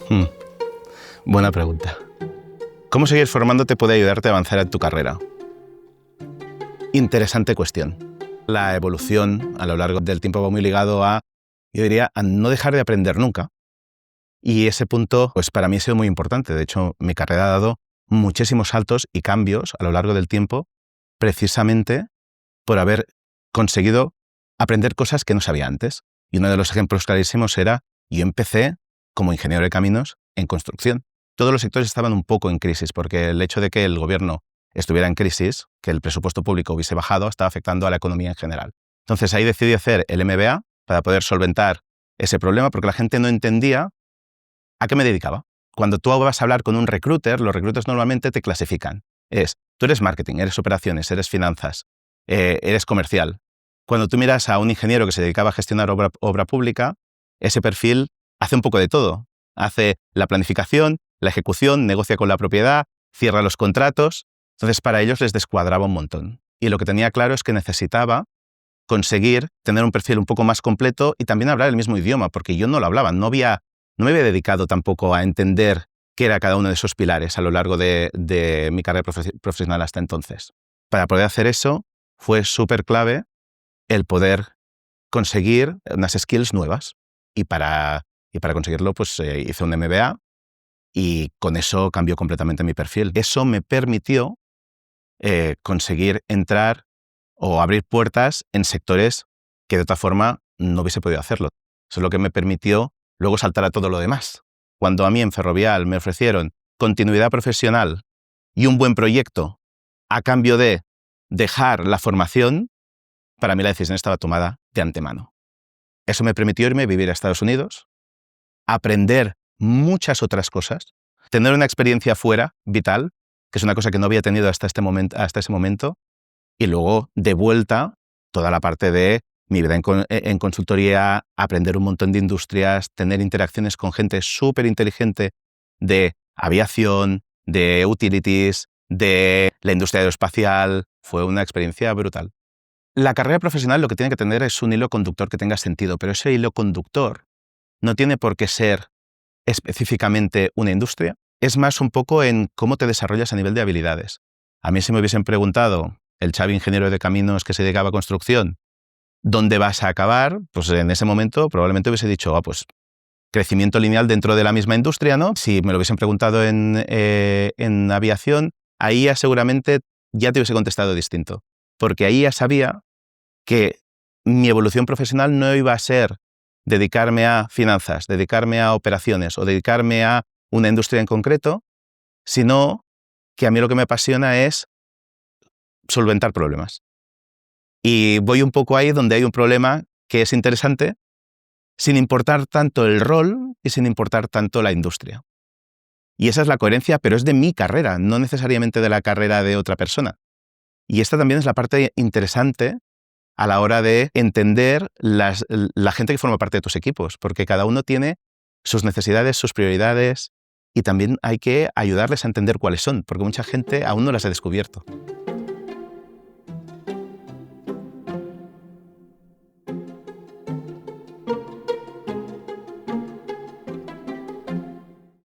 Hmm, Buena pregunta. ¿Cómo seguir formándote puede ayudarte a avanzar en tu carrera? Interesante cuestión. La evolución a lo largo del tiempo va muy ligado a, yo diría, a no dejar de aprender nunca. Y ese punto, pues para mí ha sido muy importante. De hecho, mi carrera ha dado muchísimos saltos y cambios a lo largo del tiempo, precisamente por haber conseguido aprender cosas que no sabía antes. Y uno de los ejemplos clarísimos era, yo empecé como ingeniero de caminos en construcción. Todos los sectores estaban un poco en crisis, porque el hecho de que el gobierno estuviera en crisis, que el presupuesto público hubiese bajado, estaba afectando a la economía en general. Entonces ahí decidí hacer el MBA para poder solventar ese problema, porque la gente no entendía a qué me dedicaba. Cuando tú vas a hablar con un recruiter, los recruiters normalmente te clasifican. Tú eres marketing, eres operaciones, eres finanzas, eres comercial. Cuando tú miras a un ingeniero que se dedicaba a gestionar obra pública, ese perfil hace un poco de todo. Hace la planificación, la ejecución, negocia con la propiedad, cierra los contratos. Entonces, para ellos les descuadraba un montón. Y lo que tenía claro es que necesitaba conseguir tener un perfil un poco más completo y también hablar el mismo idioma, porque yo no lo hablaba. No me había dedicado tampoco a entender qué era cada uno de esos pilares a lo largo de mi carrera profesional hasta entonces. Para poder hacer eso, fue súper clave el poder conseguir unas skills nuevas. Y para conseguirlo, pues hice un MBA y con eso cambió completamente mi perfil. Eso me permitió conseguir entrar o abrir puertas en sectores que de otra forma no hubiese podido hacerlo. Eso es lo que me permitió luego saltar a todo lo demás. Cuando a mí en Ferrovial me ofrecieron continuidad profesional y un buen proyecto a cambio de dejar la formación, para mí la decisión estaba tomada de antemano. Eso me permitió irme a vivir a Estados Unidos, aprender muchas otras cosas, tener una experiencia fuera vital, que es una cosa que no había tenido hasta ese momento, y luego de vuelta toda la parte de mi vida en consultoría, aprender un montón de industrias, tener interacciones con gente súper inteligente de aviación, de utilities, de la industria aeroespacial. Fue una experiencia brutal. La carrera profesional lo que tiene que tener es un hilo conductor que tenga sentido, pero ese hilo conductor no tiene por qué ser específicamente una industria. Es más un poco en cómo te desarrollas a nivel de habilidades. A mí si me hubiesen preguntado, el Xavi ingeniero de caminos que se dedicaba a construcción, ¿dónde vas a acabar? Pues en ese momento probablemente hubiese dicho, pues crecimiento lineal dentro de la misma industria, ¿no? Si me lo hubiesen preguntado en aviación, ahí ya seguramente ya te hubiese contestado distinto. Porque ahí ya sabía que mi evolución profesional no iba a ser dedicarme a finanzas, dedicarme a operaciones o dedicarme a una industria en concreto, sino que a mí lo que me apasiona es solventar problemas. Y voy un poco ahí donde hay un problema que es interesante, sin importar tanto el rol y sin importar tanto la industria. Y esa es la coherencia, pero es de mi carrera, no necesariamente de la carrera de otra persona. Y esta también es la parte interesante a la hora de entender la gente que forma parte de tus equipos, porque cada uno tiene sus necesidades, sus prioridades, y también hay que ayudarles a entender cuáles son, porque mucha gente aún no las ha descubierto.